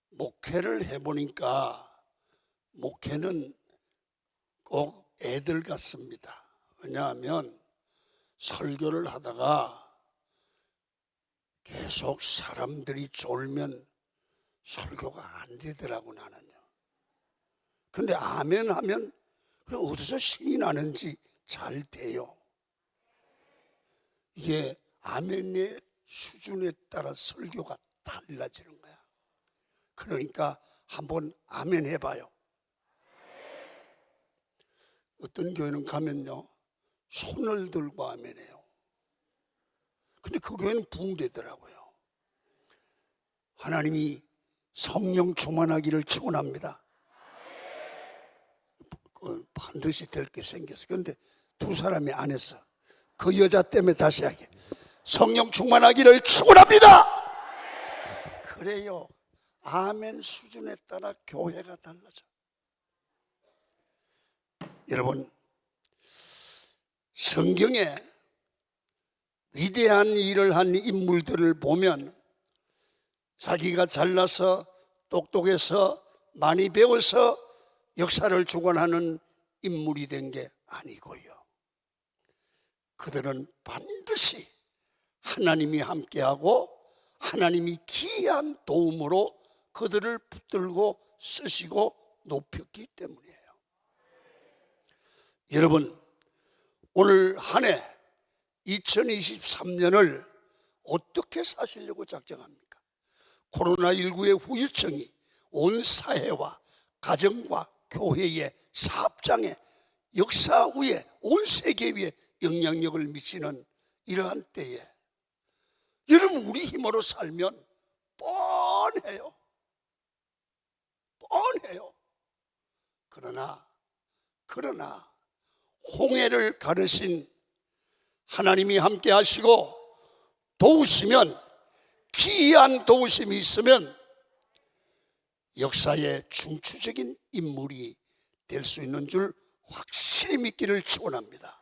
목회를 해보니까 목회는 꼭 애들 같습니다. 왜냐하면 설교를 하다가 계속 사람들이 졸면 설교가 안 되더라고, 나는요. 근데 아멘 하면 그냥 어디서 신이 나는지 잘 돼요. 이게 아멘의 수준에 따라 설교가 달라지는 거야. 그러니까 한번 아멘 해봐요. 어떤 교회는 가면요, 손을 들고 아멘해요. 근데 그 교회는 부흥되더라고요. 하나님이 성령 충만하기를 축원합니다. 반드시 될 게 생겼어. 그런데 두 사람이 안 했어. 그 여자 때문에 다시 하게. 성령 충만하기를 축원합니다. 그래요. 아멘 수준에 따라 교회가 달라져. 여러분, 성경에 위대한 일을 한 인물들을 보면 자기가 잘나서 똑똑해서 많이 배워서 역사를 주관하는 인물이 된 게 아니고요. 그들은 반드시 하나님이 함께하고 하나님이 기이한 도움으로 그들을 붙들고 쓰시고 높였기 때문이에요. 여러분, 오늘 한 해 2023년을 어떻게 사시려고 작정합니까? 코로나19의 후유증이 온 사회와 가정과 교회의 사업장에 역사 위에 온 세계 위에 영향력을 미치는 이러한 때에 여러분, 우리 힘으로 살면 뻔해요. 그러나 홍해를 가르신 하나님이 함께 하시고 도우시면, 기이한 도우심이 있으면 역사의 중추적인 인물이 될 수 있는 줄 확실히 믿기를 축원합니다.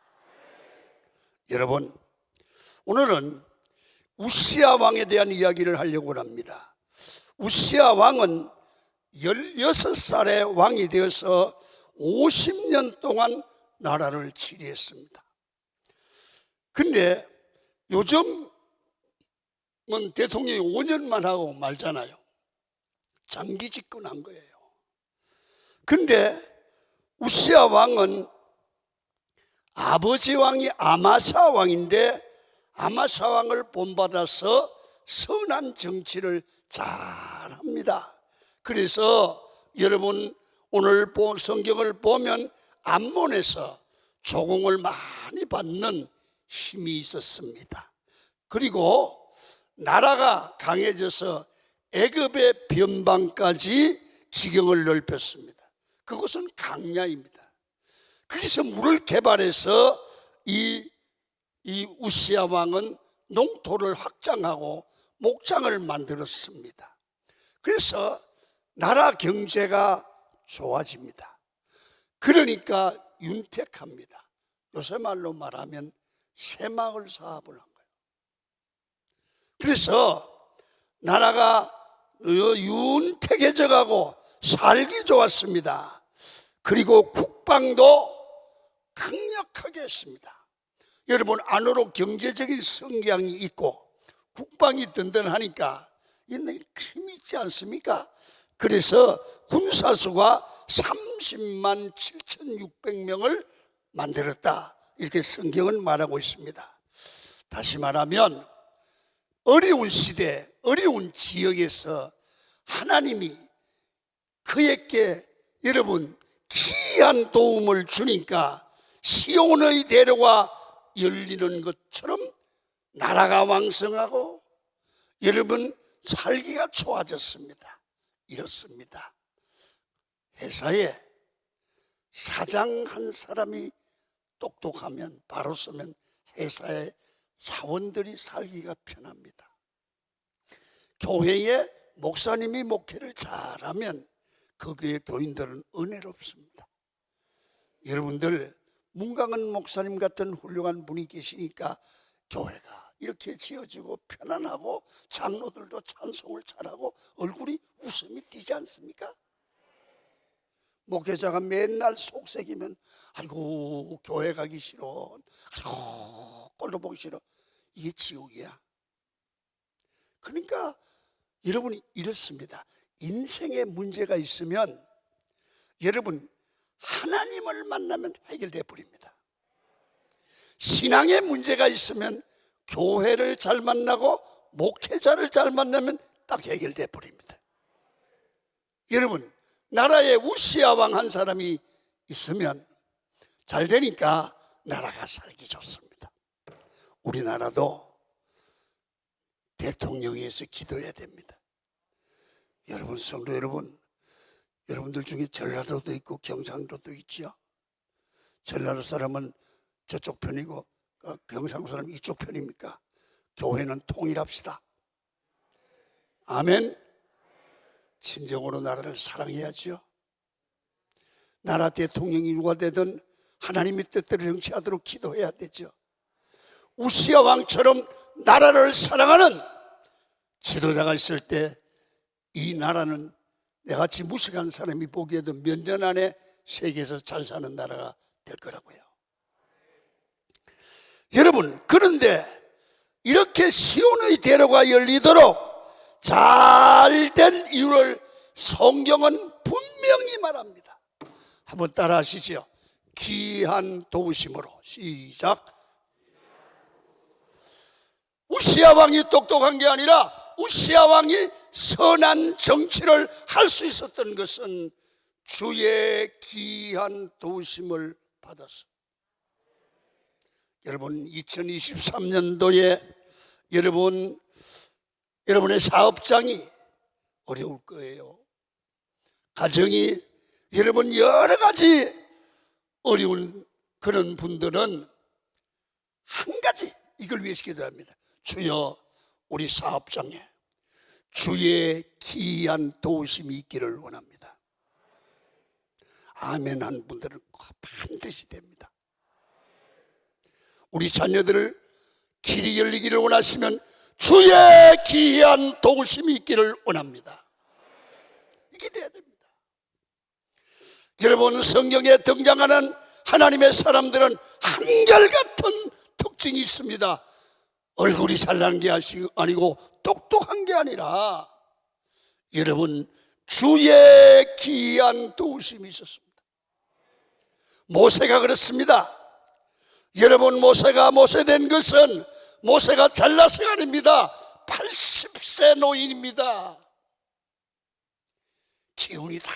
여러분, 오늘은 우시야 왕에 대한 이야기를 하려고 합니다. 우시야 왕은 16살의 왕이 되어서 50년 동안 나라를 지휘했습니다. 근데 요즘은 대통령이 5년만 하고 말잖아요. 장기 집권한 거예요. 근데 우시야 왕은 아버지 왕이 아마사 왕인데 아마사 왕을 본받아서 선한 정치를 잘합니다. 그래서 여러분, 오늘 성경을 보면 암몬에서 조공을 많이 받는 힘이 있었습니다. 그리고 나라가 강해져서 애굽의 변방까지 지경을 넓혔습니다. 그것은 강야입니다. 거기서 물을 개발해서 이 우시야 왕은 농토를 확장하고 목장을 만들었습니다. 그래서 나라 경제가 좋아집니다. 그러니까 윤택합니다. 요새 말로 말하면 새마을 사업을 한 거예요. 그래서 나라가 윤택해져 가고 살기 좋았습니다. 그리고 국방도 강력하게 했습니다. 여러분, 안으로 경제적인 성장이 있고 국방이 든든하니까 힘이 있지 않습니까? 그래서 군사수가 30만 7,600명을 만들었다, 이렇게 성경은 말하고 있습니다. 다시 말하면 어려운 시대, 어려운 지역에서 하나님이 그에게 여러분 기이한 도움을 주니까 시온의 대로가 열리는 것처럼 나라가 왕성하고 여러분 살기가 좋아졌습니다. 이렇습니다. 회사에 사장 한 사람이 똑똑하면, 바로 서면 회사의 사원들이 살기가 편합니다. 교회에 목사님이 목회를 잘하면 그 교회 교인들은 은혜롭습니다. 여러분들, 문강은 목사님 같은 훌륭한 분이 계시니까 교회가 이렇게 지어지고 편안하고 장로들도 찬송을 잘하고 얼굴이 웃음이 띄지 않습니까? 목회자가 맨날 속색이면 아이고 교회 가기 싫어, 아이고 꼴도 보기 싫어. 이게 지옥이야. 그러니까 여러분이 이렇습니다. 인생에 문제가 있으면 여러분 하나님을 만나면 해결돼 버립니다. 신앙에 문제가 있으면 교회를 잘 만나고 목회자를 잘 만나면 딱 해결돼 버립니다. 여러분 나라에 우시아 왕 한 사람이 있으면 잘 되니까 나라가 살기 좋습니다. 우리나라도 대통령에 위해서 기도해야 됩니다. 여러분 성도 여러분, 여러분들 중에 전라도도 있고 경상도도 있죠. 전라도 사람은 저쪽 편이고 경상도 사람은 이쪽 편입니까? 교회는 통일합시다. 아멘. 진정으로 나라를 사랑해야죠. 나라 대통령이 누가 되든 하나님의 뜻대로 정치하도록 기도해야 되죠. 우시아 왕처럼 나라를 사랑하는 지도자가 있을 때 이 나라는 내같이 무식한 사람이 보기에도 몇 년 안에 세계에서 잘 사는 나라가 될 거라고요. 여러분 그런데 이렇게 시온의 대로가 열리도록 잘된 이유를 성경은 분명히 말합니다. 한번 따라 하시죠. 귀한 도우심으로. 시작. 우시아 왕이 똑똑한 게 아니라 우시아 왕이 선한 정치를 할 수 있었던 것은 주의 귀한 도우심을 받았어. 여러분 2023년도에 여러분의 사업장이 어려울 거예요. 가정이 여러분 여러 가지 어려운 그런 분들은 한 가지 이걸 위해서 기도합니다. 주여 우리 사업장에 주의 귀한 도우심이 있기를 원합니다. 아멘 한 분들은 반드시 됩니다. 우리 자녀들을 길이 열리기를 원하시면 주의 귀한 도우심이 있기를 원합니다. 이게 돼야 됩니다. 여러분 성경에 등장하는 하나님의 사람들은 한결같은 특징이 있습니다. 얼굴이 잘난 게 아니고 똑똑한 게 아니라 여러분 주의 귀한 도우심이 있었습니다. 모세가 그렇습니다. 여러분 모세가 모세된 것은 모세가 잘나서가 아닙니다. 80세 노인입니다. 기운이 다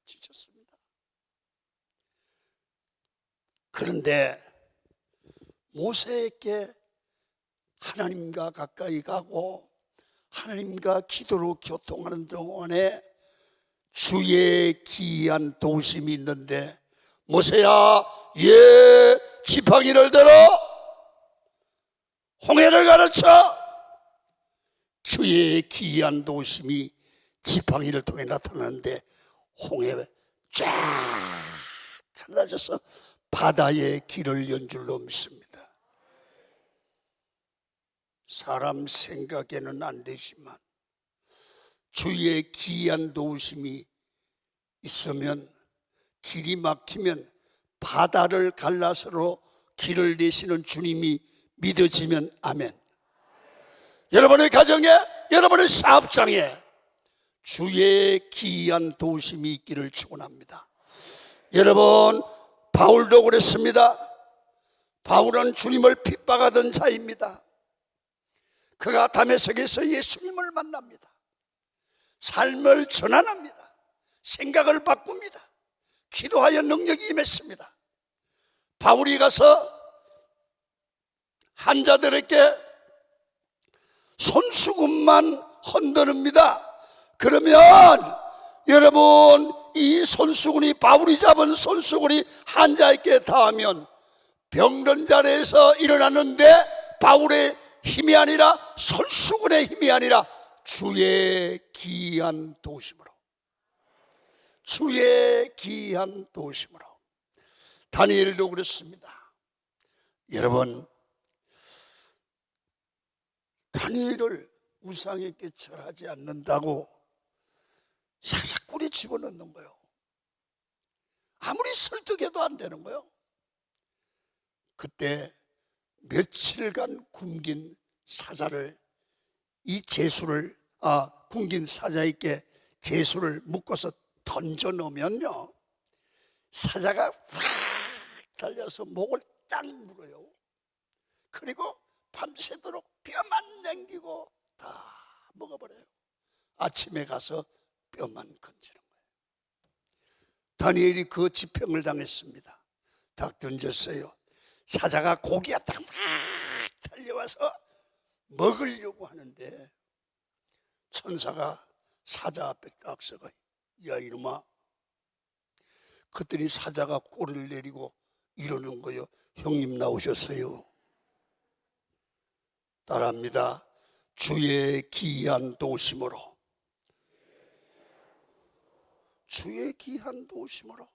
지쳤습니다. 그런데 모세에게 하나님과 가까이 가고 하나님과 기도로 교통하는 동안에 주의 귀한 도우심이 있는데 모세야 예 지팡이를 들어 홍해를 가르쳐. 주의 귀한 도우심이 지팡이를 통해 나타나는데 홍해에 쫙 갈라져서 바다의 길을 연 줄로 믿습니다. 사람 생각에는 안 되지만 주의 귀한 도우심이 있으면 길이 막히면 바다를 갈라서로 길을 내시는 주님이 믿어지면 아멘. 여러분의 가정에 여러분의 사업장에 주의 귀한 도우심이 있기를 축원합니다. 여러분 바울도 그랬습니다. 바울은 주님을 핍박하던 자입니다. 그가 다메섹에서 예수님을 만납니다. 삶을 전환합니다. 생각을 바꿉니다. 기도하여 능력이 임했습니다. 바울이 가서 환자들에게 손수건만 흔드립니다. 그러면 여러분 이 손수건이 바울이 잡은 손수건이 환자에게 닿으면 병든 자리에서 일어나는데 바울의 힘이 아니라 손수건의 힘이 아니라 주의 귀한 도우심으로, 주의 귀한 도우심으로. 다니엘도 그렇습니다. 여러분 다니엘을 우상에게 절하지 않는다고 사자굴에 집어넣는 거예요. 아무리 설득해도 안 되는 거예요. 그때 며칠간 굶긴 사자를 굶긴 사자에게 제수를 묶어서 던져 놓으면요, 사자가 확 달려서 목을 딱 물어요. 그리고 밤새도록 뼈만 남기고 다 먹어버려요. 아침에 가서 뼈만 건지는 거예요. 다니엘이 그 지평을 당했습니다. 딱 던졌어요. 사자가 고기가 딱 막 달려와서 먹으려고 하는데 천사가 사자 앞에 딱 서가, 야 이놈아. 그랬더니 사자가 꼬리를 내리고 이러는 거요. 형님 나오셨어요. 따라합니다. 주의 기이한 도우심으로. 주의 기이한 도우심으로.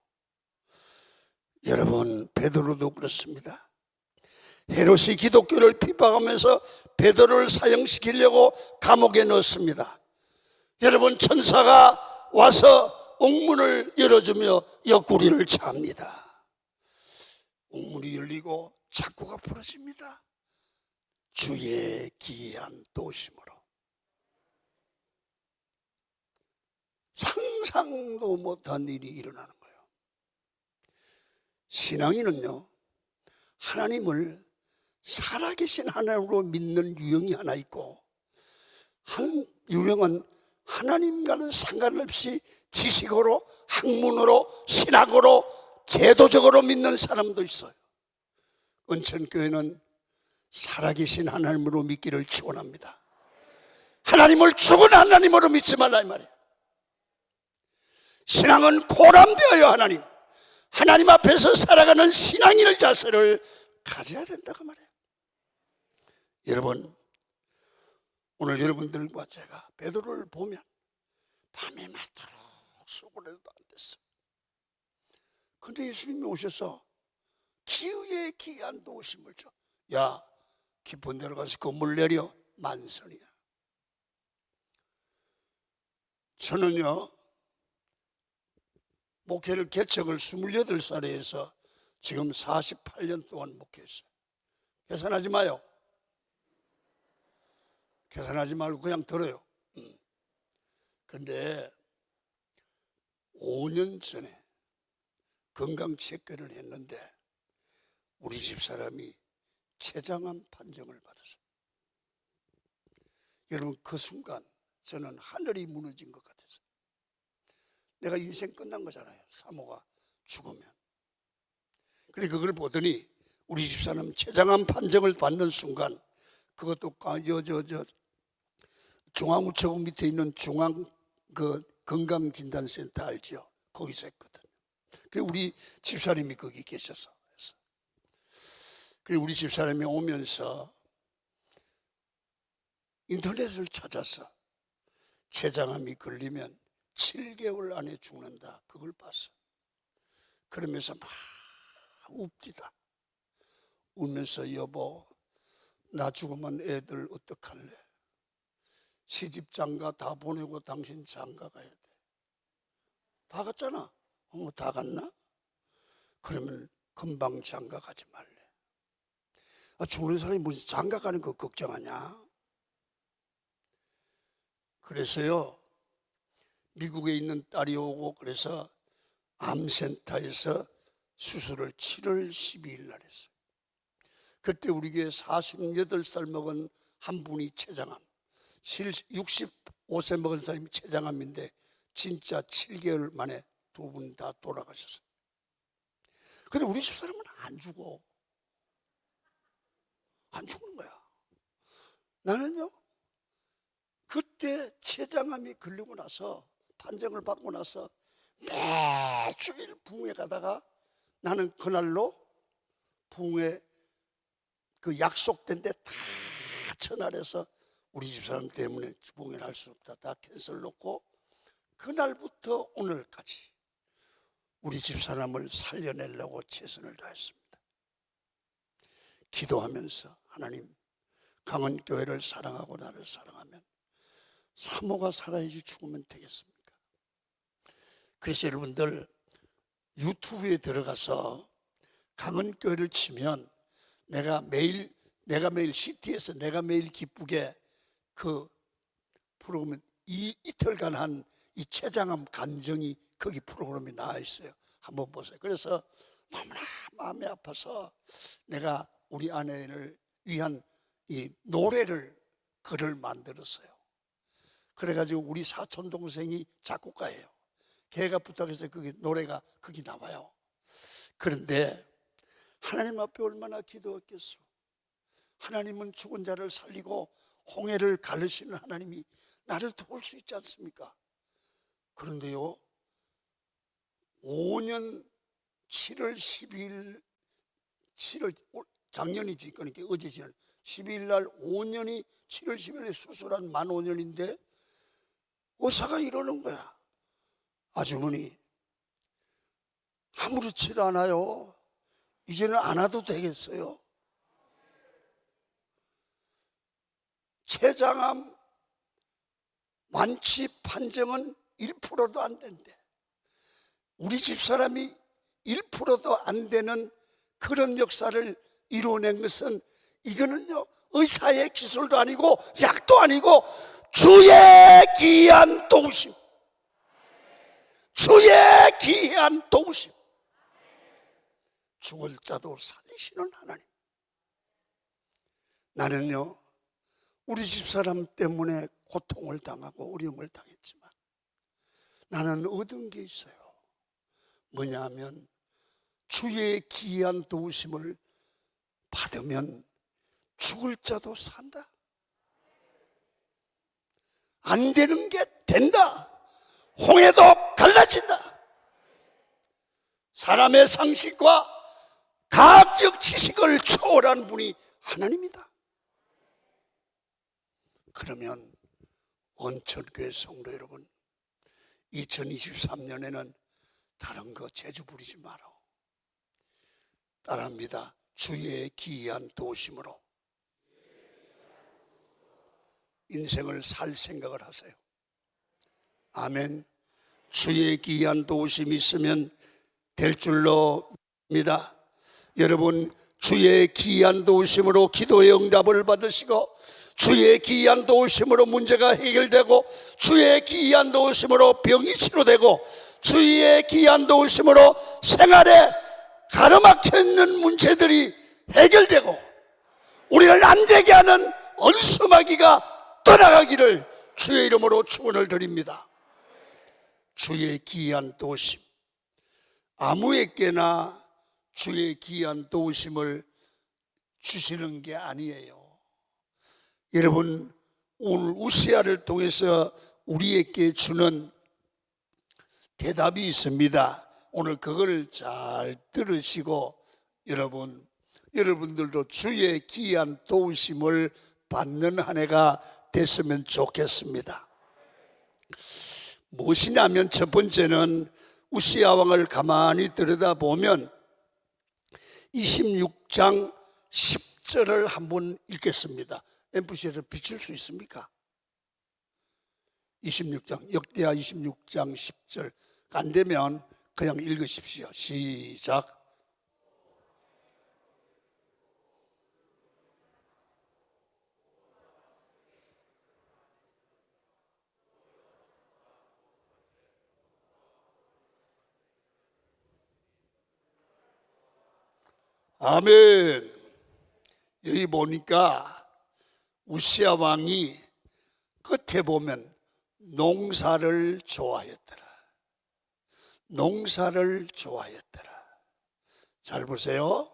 여러분, 베드로도 그렇습니다. 헤롯이 기독교를 핍박하면서 베드로를 사형시키려고 감옥에 넣었습니다. 여러분, 천사가 와서 옥문을 열어주며 옆구리를 찹니다. 옥문이 열리고 창고가 풀어집니다. 주의 기이한 도우심으로. 상상도 못한 일이 일어나는 거예요. 신앙인은요, 하나님을 살아계신 하나님으로 믿는 유형이 하나 있고, 한 유형은 하나님과는 상관없이 지식으로, 학문으로, 신학으로, 제도적으로 믿는 사람도 있어요. 은천교회는 살아계신 하나님으로 믿기를 축원합니다. 하나님을 죽은 하나님으로 믿지 말라 이 말이에요. 신앙은 고람되어요. 하나님 앞에서 살아가는 신앙인의 자세를 가져야 된다고 말해요. 여러분, 오늘 여러분들과 제가 베드로를 보면 밤에 맞도록 수고를 해도 안 됐어요. 근데 예수님이 오셔서 기후에 기이한 도우심을 줘. 야, 깊은 데로 가서 건물 내려. 만선이야. 저는요, 목회를 개척을 28살에 해서 지금 48년 동안 목회했어요. 계산하지 마요. 계산하지 말고 그냥 들어요. 근데 5년 전에 건강 체크를 했는데 우리 집사람이 췌장암 판정을 받았어요. 여러분, 그 순간 저는 하늘이 무너진 것 같았어요. 내가 인생 끝난 거잖아요. 사모가 죽으면. 그래 그걸 보더니 우리 집사람 췌장암 판정을 받는 순간, 그것도 중앙우체국 밑에 있는 중앙 건강진단센터 알죠? 거기서 했거든. 그 우리 집사람이 거기 계셔서 했어. 그리고 우리 집사람이 오면서 인터넷을 찾아서 췌장암이 걸리면 7개월 안에 죽는다, 그걸 봤어. 그러면서 막 웁디다. 울면서 여보, 나 죽으면 애들 어떡할래? 시집 장가 다 보내고 당신 장가 가야 돼. 다 갔잖아. 다 갔나? 그러면 금방 장가 가지 말래. 죽는 사람이 무슨 장가 가는 거 걱정하냐? 그래서요, 미국에 있는 딸이 오고 그래서 암센터에서 수술을 7월 12일 날 했어요. 그때 우리 교회 48살 먹은 한 분이 췌장암, 65세 먹은 사람이 췌장암인데 진짜 7개월 만에 두 분 다 돌아가셨어요. 근데 우리 집사람은 안 죽어. 안 죽는 거야. 나는요, 그때 췌장암이 걸리고 나서, 판정을 받고 나서 매주일 부흥회 가다가, 나는 그날로 부흥회 그 약속된 데 다 전화해서 우리 집사람 때문에 부흥회를 할 수 없다, 다 캔슬 놓고 그날부터 오늘까지 우리 집사람을 살려내려고 최선을 다했습니다. 기도하면서 하나님, 강원교회를 사랑하고 나를 사랑하면 사모가 살아야지 죽으면 되겠습니까? 그래서 여러분들 유튜브에 들어가서 강원교회를 치면 내가 매일 CT에서 내가 매일 기쁘게 그 프로그램 이틀간 한 이 췌장암 간증이 거기 프로그램에 나와 있어요. 한번 보세요. 그래서 너무나 마음이 아파서 내가 우리 아내를 위한 이 노래를 글을 만들었어요. 그래가지고 우리 사촌 동생이 작곡가예요. 걔가 부탁해서 그게 노래가 거기 나와요. 그런데 하나님 앞에 얼마나 기도했겠어. 하나님은 죽은 자를 살리고 홍해를 가르시는 하나님이 나를 도울 수 있지 않습니까? 그런데요, 5년 7월 12일 작년이지, 그러니까 어제 지난 12일 날 5년이 7월 10일에 수술한 만 5년인데 의사가 이러는 거야. 아주머니 아무렇지도 않아요. 이제는 안 와도 되겠어요. 췌장암 완치 판정은 1%도 안 된대. 우리 집사람이 1%도 안 되는 그런 역사를 이루어낸 것은 이거는요, 의사의 기술도 아니고 약도 아니고 주의 귀한 도우심, 주의 귀한 도우심, 죽을 자도 살리시는 하나님. 나는요, 우리 집사람 때문에 고통을 당하고 어려움을 당했지만 나는 얻은 게 있어요. 뭐냐 하면 주의 귀한 도우심을 받으면 죽을 자도 산다. 안 되는 게 된다. 홍해도 갈라진다. 사람의 상식과 과학적 지식을 초월한 분이 하나님이다. 그러면 온천교회 성도 여러분, 2023년에는 다른 거 재주 부리지 마라. 따라합니다. 주의 기이한 도우심으로 인생을 살 생각을 하세요. 아멘. 주의 기이한 도우심이 있으면 될 줄로 믿습니다. 여러분, 주의 기이한 도우심으로 기도의 응답을 받으시고 주의 기이한 도우심으로 문제가 해결되고 주의 기이한 도우심으로 병이 치료되고 주의 기이한 도우심으로 생활에 가로막혀 있는 문제들이 해결되고 우리를 안 되게 하는 원수마귀가 떠나가기를 주의 이름으로 축원을 드립니다. 주의 기이한 도우심, 아무에게나 주의 기이한 도우심을 주시는 게 아니에요. 여러분, 오늘 우시아를 통해서 우리에게 주는 대답이 있습니다. 오늘 그걸 잘 들으시고 여러분들도 주의 기이한 도우심을 받는 한 해가 됐으면 좋겠습니다. 무엇이냐면 첫 번째는 우시아 왕을 가만히 들여다보면 26장 10절을 한번 읽겠습니다. MPC에서 비출 수 있습니까? 26장, 역대하 26장 10절. 안 되면 그냥 읽으십시오. 시작. 아멘. 여기 보니까 우시아 왕이 끝에 보면 농사를 좋아했더라. 농사를 좋아했더라. 잘 보세요.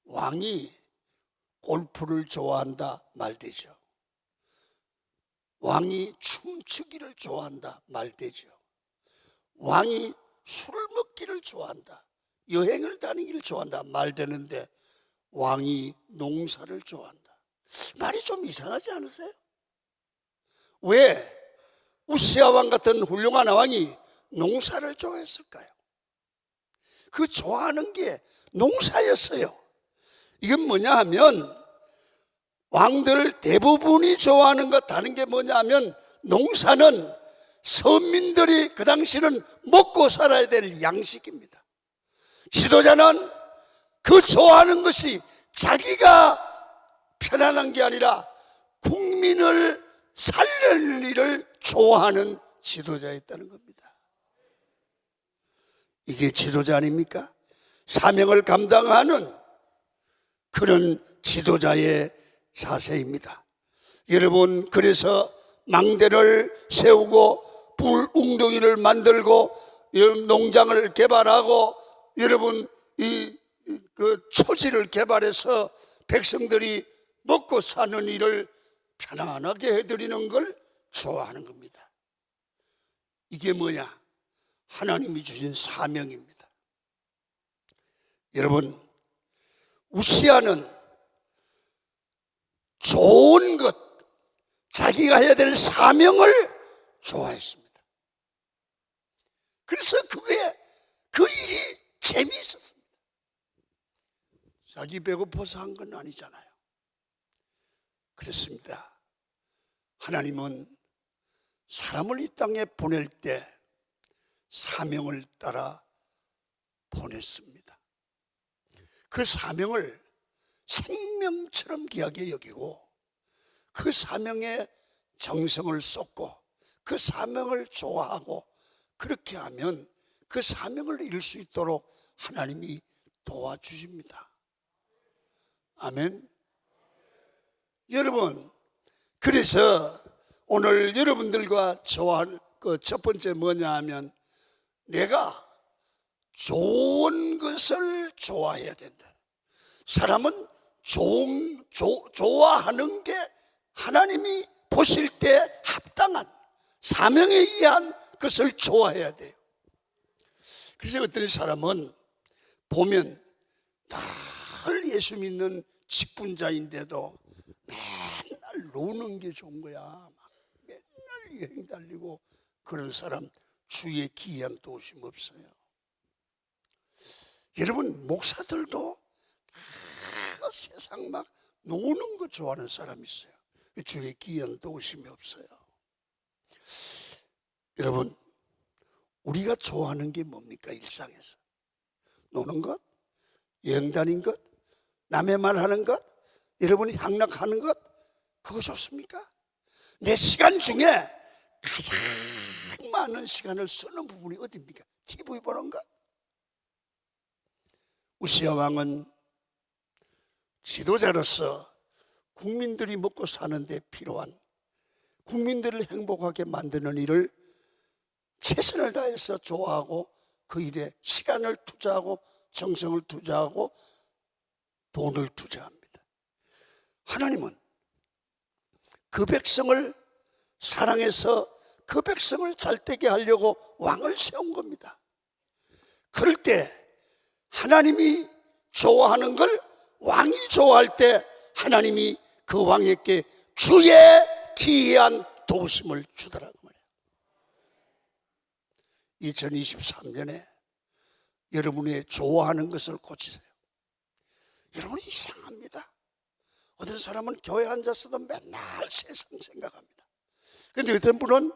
왕이 골프를 좋아한다 말되죠. 왕이 춤추기를 좋아한다 말되죠. 왕이 술을 먹기를 좋아한다, 여행을 다니기를 좋아한다 말되는데 왕이 농사를 좋아한다. 말이 좀 이상하지 않으세요? 왜 우시아 왕 같은 훌륭한 왕이 농사를 좋아했을까요? 그 좋아하는 게 농사였어요. 이건 뭐냐 하면 왕들 대부분이 좋아하는 것 다른 게 뭐냐면 농사는 서민들이 그 당시는 먹고 살아야 될 양식입니다. 지도자는 그 좋아하는 것이 자기가 편안한 게 아니라 국민을 살리는 일을 좋아하는 지도자였다는 겁니다. 이게 지도자 아닙니까? 사명을 감당하는 그런 지도자의 자세입니다. 여러분, 그래서 망대를 세우고 불 웅덩이를 만들고 농장을 개발하고 여러분 그 초지를 개발해서 백성들이 먹고 사는 일을 편안하게 해드리는 걸 좋아하는 겁니다. 이게 뭐냐? 하나님이 주신 사명입니다. 여러분, 우시아는 좋은 것, 자기가 해야 될 사명을 좋아했습니다. 그래서 그 일이 재미있었습니다. 자기 배고파서 한 건 아니잖아요. 그렇습니다. 하나님은 사람을 이 땅에 보낼 때 사명을 따라 보냈습니다. 그 사명을 생명처럼 귀하게 여기고 그 사명에 정성을 쏟고 그 사명을 좋아하고 그렇게 하면 그 사명을 이룰 수 있도록 하나님이 도와주십니다. 아멘. 여러분, 그래서 오늘 여러분들과 좋아할 그 첫 번째 뭐냐 하면 내가 좋은 것을 좋아해야 된다. 사람은 좋아하는 게 하나님이 보실 때 합당한 사명에 의한 것을 좋아해야 돼요. 그래서 어떤 사람은 보면 늘 예수 믿는 직분자인데도 맨날 노는 게 좋은 거야. 막 맨날 여행 달리고 그런 사람 주위에 기이한 도우심 없어요. 여러분, 목사들도 세상 막 노는 거 좋아하는 사람이 있어요. 주위에 기이한 도우심이 없어요. 여러분, 우리가 좋아하는 게 뭡니까? 일상에서 노는 것, 여행 다니는 것, 남의 말 하는 것, 여러분이 향락하는 것, 그거 좋습니까? 내 시간 중에 가장 많은 시간을 쓰는 부분이 어디입니까? TV 보는 것. 우시야 왕은 지도자로서 국민들이 먹고 사는데 필요한 국민들을 행복하게 만드는 일을 최선을 다해서 좋아하고 그 일에 시간을 투자하고 정성을 투자하고 돈을 투자합니다. 하나님은 그 백성을 사랑해서 그 백성을 잘되게 하려고 왕을 세운 겁니다. 그럴 때 하나님이 좋아하는 걸 왕이 좋아할 때 하나님이 그 왕에게 주의 기이한 도우심을 주더라고 말이에요. 2023년에 여러분이 좋아하는 것을 고치세요. 여러분, 이상합니다. 어떤 사람은 교회 앉아서도 맨날 세상 생각합니다. 그런데 어떤 분은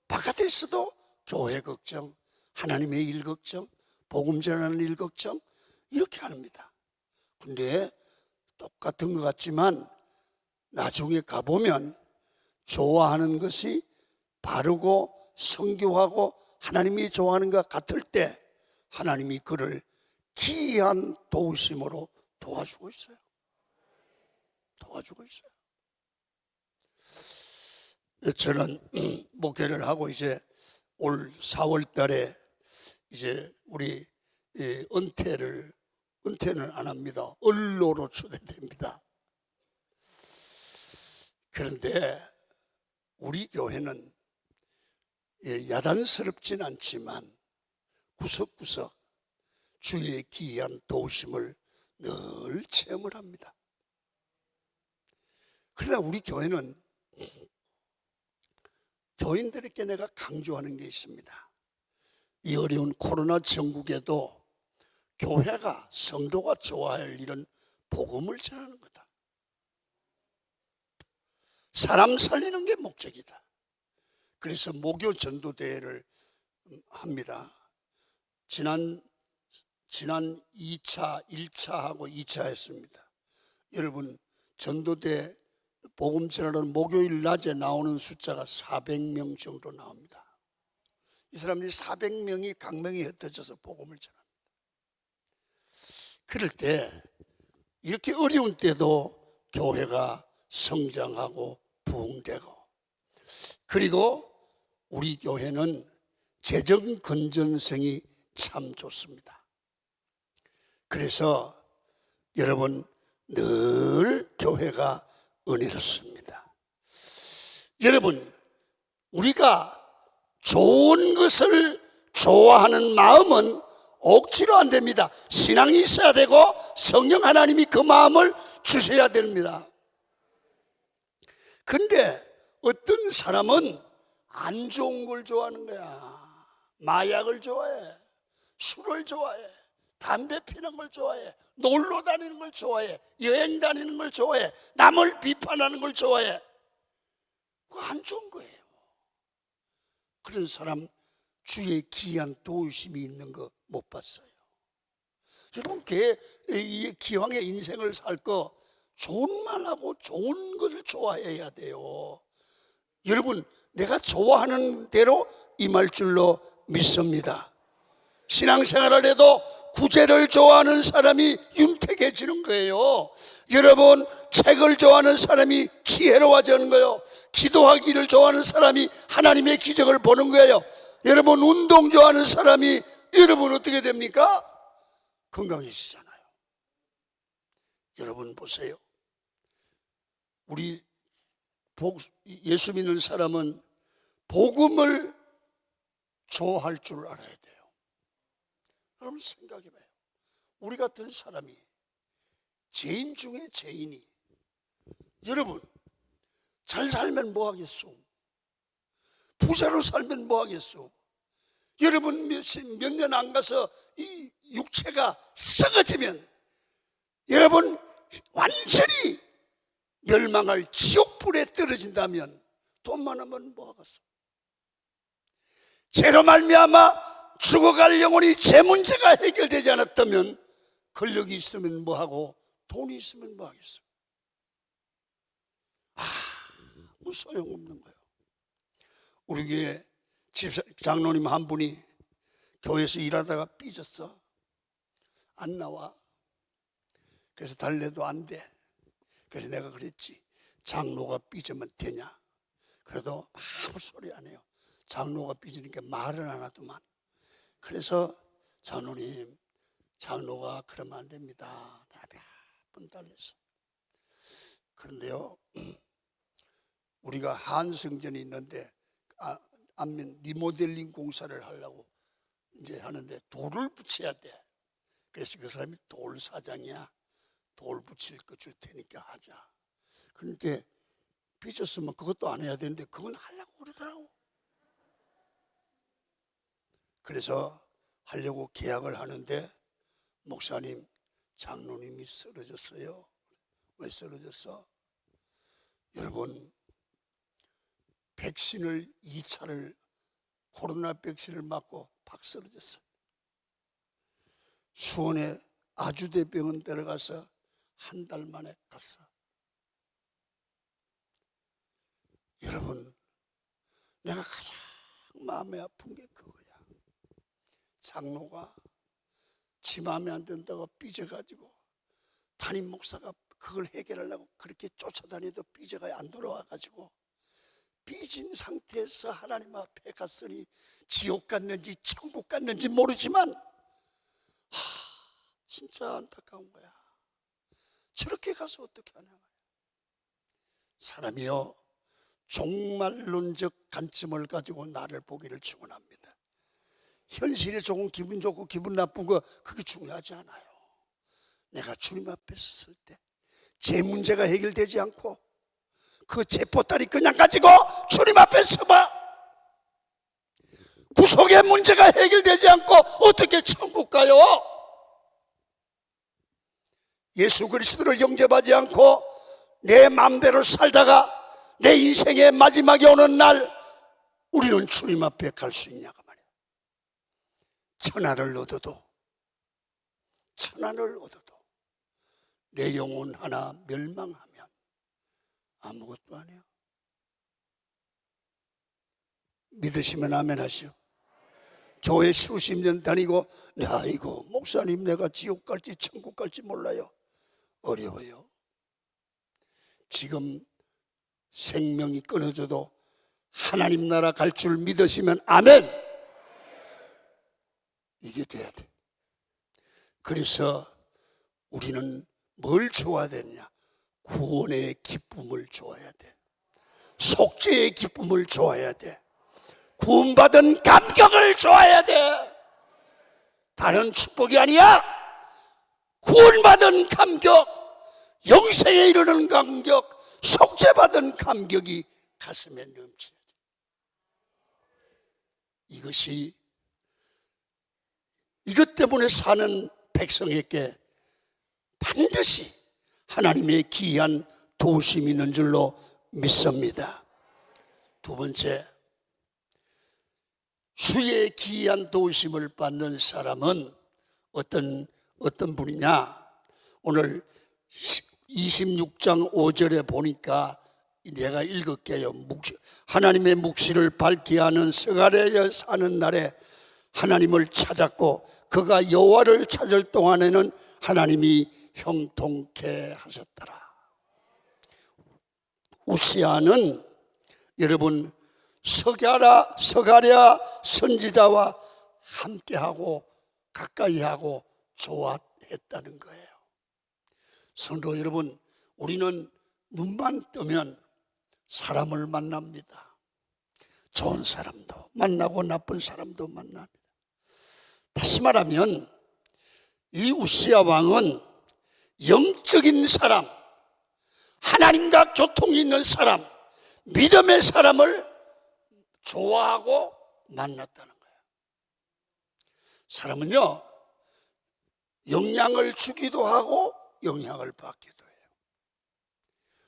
바깥에 있어도 교회 걱정, 하나님의 일 걱정, 복음 전하는 일 걱정 이렇게 합니다. 근데 똑같은 것 같지만 나중에 가보면 좋아하는 것이 바르고 성교하고 하나님이 좋아하는 것 같을 때 하나님이 그를 기이한 도우심으로 도와주고 있어요. 도와주고 있어요. 저는 목회를 하고 이제 올 4월 달에 이제 우리 은퇴는 안 합니다. 언로로 초대됩니다. 그런데 우리 교회는 야단스럽진 않지만 구석구석 주의 기이한 도우심을 늘 체험을 합니다. 그러나 우리 교회는 교인들에게 내가 강조하는 게 있습니다. 이 어려운 코로나 전국에도 교회가 성도가 좋아할 일은 복음을 전하는 거다. 사람 살리는 게 목적이다. 그래서 모교 전도대회를 합니다. 지난 2차, 1차하고 2차 했습니다. 여러분, 전도대 복음 전하는 목요일 낮에 나오는 숫자가 400명 정도 나옵니다. 이 사람들이 400명이 강명이 흩어져서 복음을 전합니다. 그럴 때 이렇게 어려운 때도 교회가 성장하고 부흥되고, 그리고 우리 교회는 재정 건전성이 참 좋습니다. 그래서 여러분, 늘 교회가 은혜롭습니다. 여러분, 우리가 좋은 것을 좋아하는 마음은 억지로 안 됩니다. 신앙이 있어야 되고 성령 하나님이 그 마음을 주셔야 됩니다. 근데 어떤 사람은 안 좋은 걸 좋아하는 거야. 마약을 좋아해, 술을 좋아해, 담배 피는 걸 좋아해, 놀러 다니는 걸 좋아해, 여행 다니는 걸 좋아해, 남을 비판하는 걸 좋아해. 그거 안 좋은 거예요. 그런 사람 주의 귀한 도우심이 있는 거 못 봤어요. 여러분, 기왕의 인생을 살 거 좋은 말하고 좋은 것을 좋아해야 돼요. 여러분, 내가 좋아하는 대로 임할 줄로 믿습니다. 신앙생활을 해도 구제를 좋아하는 사람이 윤택해지는 거예요. 여러분, 책을 좋아하는 사람이 지혜로워지는 거예요. 기도하기를 좋아하는 사람이 하나님의 기적을 보는 거예요. 여러분, 운동 좋아하는 사람이 여러분 어떻게 됩니까? 건강해지잖아요. 여러분 보세요. 우리 예수 믿는 사람은 복음을 좋아할 줄 알아야 돼요. 여러분 생각해봐요. 우리 같은 사람이, 죄인 중에 죄인이, 여러분 잘 살면 뭐 하겠소? 부자로 살면 뭐 하겠소? 여러분 몇 년 안 가서 이 육체가 썩어지면 여러분 완전히 멸망할 지옥불에 떨어진다면 돈 많으면 뭐 하겠소? 죄로 말미암아 죽어갈 영혼이 죄 문제가 해결되지 않았다면 권력이 있으면 뭐 하고 돈이 있으면 뭐 하겠어? 아무 소용없는 거예요. 우리 교회 장로님 한 분이 교회에서 일하다가 삐졌어. 안 나와. 그래서 달래도 안 돼. 그래서 내가 그랬지, 장로가 삐지면 되냐? 그래도 아무 소리 안 해요. 장로가 삐지니까 말은 안 하더만. 그래서 장로님, 장로가 그러면 안 됩니다. 나 몇 번 달랬어. 그런데요, 우리가 한성전이 있는데 안면 리모델링 공사를 하려고 이제 하는데 돌을 붙여야 돼. 그래서 그 사람이 돌 사장이야. 돌 붙일 거 줄 테니까 하자. 그런데 삐졌으면 그것도 안 해야 되는데 그건 하려고 그러더라고. 그래서 하려고 계약을 하는데 목사님, 장로님이 쓰러졌어요. 왜 쓰러졌어? 여러분, 백신을 2차를 코로나 백신을 맞고 팍 쓰러졌어요. 수원에 아주대병원 데려가서 한 달 만에 갔어. 여러분, 내가 가장 마음에 아픈 게 그거야. 장로가 지 마음에 안 든다고 삐져가지고 담임 목사가 그걸 해결하려고 그렇게 쫓아다니도 삐져가 안 돌아와가지고 삐진 상태에서 하나님 앞에 갔으니 지옥 갔는지 천국 갔는지 모르지만 진짜 안타까운 거야. 저렇게 가서 어떻게 하냐. 사람이요, 종말론적 관점을 가지고 나를 보기를 축원합니다. 현실에 조금 기분 좋고 기분 나쁜 거 그게 중요하지 않아요. 내가 주님 앞에 섰을 때 제 문제가 해결되지 않고 그 제보따리 그냥 가지고 주님 앞에 서봐. 구속의 문제가 해결되지 않고 어떻게 천국 가요? 예수 그리스도를 영접하지 않고 내 마음대로 살다가 내 인생의 마지막에 오는 날 우리는 주님 앞에 갈 수 있냐고 말이야. 천하를 얻어도 내 영혼 하나 멸망하면 아무것도 아니야. 믿으시면 아멘 하시오. 교회 수십 년 다니고 이거 목사님 내가 지옥 갈지 천국 갈지 몰라요. 어려워요. 지금 생명이 끊어져도 하나님 나라 갈 줄 믿으시면 아멘. 이게 돼야 돼. 그래서 우리는 뭘 좋아야 되느냐? 구원의 기쁨을 좋아해야 돼. 속죄의 기쁨을 좋아해야 돼. 구원받은 감격을 좋아해야 돼. 다른 축복이 아니야. 구원받은 감격, 영생에 이르는 감격, 속죄받은 감격이 가슴에 넘쳐야 돼. 이것 때문에 사는 백성에게 반드시 하나님의 기이한 도우심이 있는 줄로 믿습니다. 두 번째, 주의 기이한 도우심을 받는 사람은 어떤 분이냐? 오늘 26장 5절에 보니까 내가 읽을게요. 하나님의 묵시를 밝게 하는 스가랴에 사는 날에 하나님을 찾았고 그가 여호와를 찾을 동안에는 하나님이 형통케 하셨더라. 우시아는 여러분 스가랴 선지자와 함께하고 가까이하고 좋아했다는 거예요. 성도 여러분, 우리는 눈만 뜨면 사람을 만납니다. 좋은 사람도 만나고 나쁜 사람도 만납니다. 다시 말하면 이 우시아 왕은 영적인 사람, 하나님과 교통이 있는 사람, 믿음의 사람을 좋아하고 만났다는 거예요. 사람은요, 영향을 주기도 하고 영향을 받기도 해요.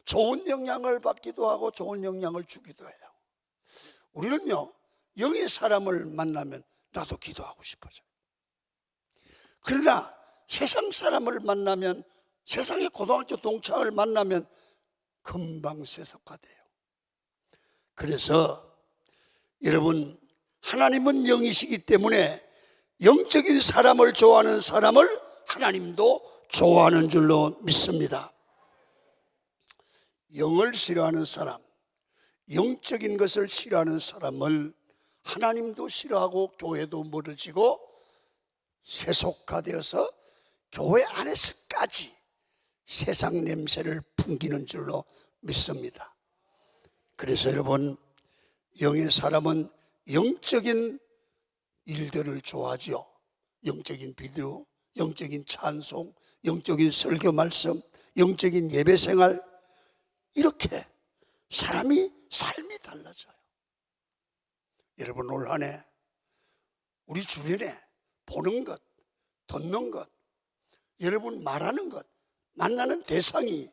좋은 영향을 받기도 하고 좋은 영향을 주기도 해요. 우리는요, 영의 사람을 만나면 나도 기도하고 싶어져요. 그러나 세상 사람을 만나면, 세상의 고등학교 동창을 만나면 금방 세속화돼요. 그래서 여러분, 하나님은 영이시기 때문에 영적인 사람을 좋아하는 사람을 하나님도 좋아하는 줄로 믿습니다. 영을 싫어하는 사람, 영적인 것을 싫어하는 사람을 하나님도 싫어하고 교회도 멀어지고 세속화되어서 교회 안에서까지 세상 냄새를 풍기는 줄로 믿습니다. 그래서 여러분, 영의 사람은 영적인 일들을 좋아하죠. 영적인 비디오, 영적인 찬송, 영적인 설교 말씀, 영적인 예배 생활, 이렇게 사람이 삶이 달라져요. 여러분, 올 한 해 우리 주변에 보는 것, 듣는 것, 여러분 말하는 것, 만나는 대상이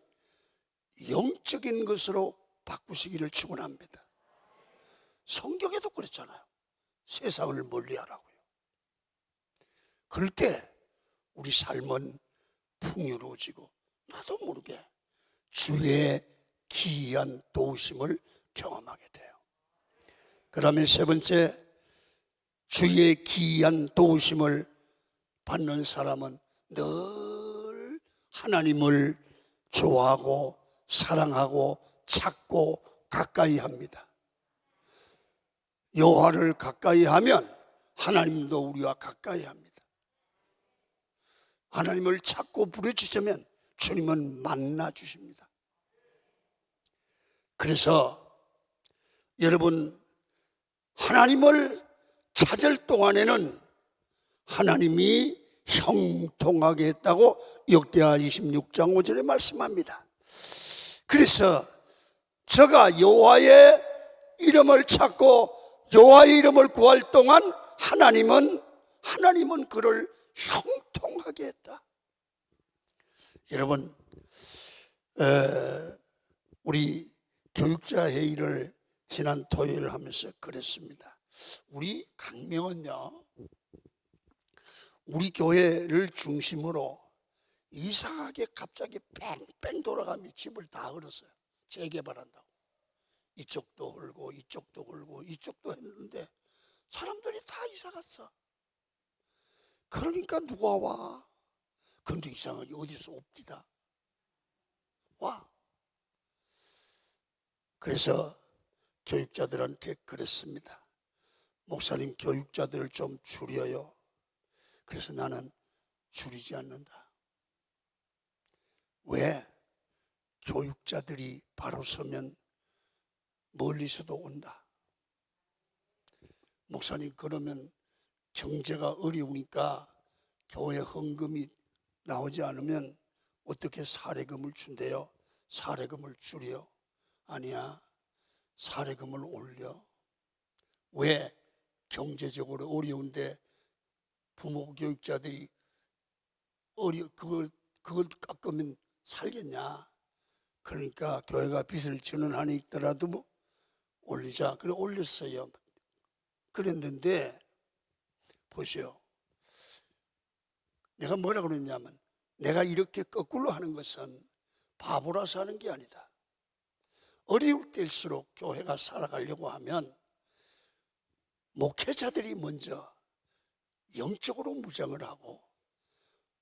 영적인 것으로 바꾸시기를 축원합니다. 성경에도 그랬잖아요. 세상을 멀리하라고요. 그럴 때 우리 삶은 풍요로워지고 나도 모르게 주의 기이한 도우심을 경험하게 돼요. 그다음에 세 번째, 주의 기이한 도우심을 받는 사람은 늘 하나님을 좋아하고 사랑하고 찾고 가까이 합니다. 여호와를 가까이 하면 하나님도 우리와 가까이 합니다. 하나님을 찾고 부르짖으면 주님은 만나 주십니다. 그래서 여러분, 하나님을 찾을 동안에는 하나님이 형통하게 했다고 역대하 26장 5절에 말씀합니다. 그래서 저가 여호와의 이름을 찾고 여호와의 이름을 구할 동안 하나님은 그를 형통하게 했다. 여러분, 우리 교육자 회의를 지난 토요일 하면서 그랬습니다. 우리 강명은요, 우리 교회를 중심으로 이상하게 갑자기 뺑뺑 돌아가며 집을 다 걸었어요. 재개발한다고. 이쪽도 걸고 이쪽도 걸고 이쪽도 했는데 사람들이 다 이사 갔어. 그러니까 누가 와? 근데 이상하게 어디서 옵디다 와. 그래서 교육자들한테 그랬습니다. 목사님, 교육자들을 좀 줄여요. 그래서 나는 줄이지 않는다. 왜? 교육자들이 바로 서면 멀리서도 온다. 목사님, 그러면 경제가 어려우니까 교회 헌금이 나오지 않으면 어떻게 사례금을 준대요? 사례금을 줄여? 아니야, 사례금을 올려. 왜? 경제적으로 어려운데 부모 교육자들이 그걸 깎으면 살겠냐? 그러니까 교회가 빚을 지는 한이 있더라도 뭐 올리자. 그래 올렸어요. 그랬는데 보시오. 내가 뭐라 그랬냐면, 내가 이렇게 거꾸로 하는 것은 바보라서 하는 게 아니다. 어려울 때일수록 교회가 살아가려고 하면 목회자들이 먼저 영적으로 무장을 하고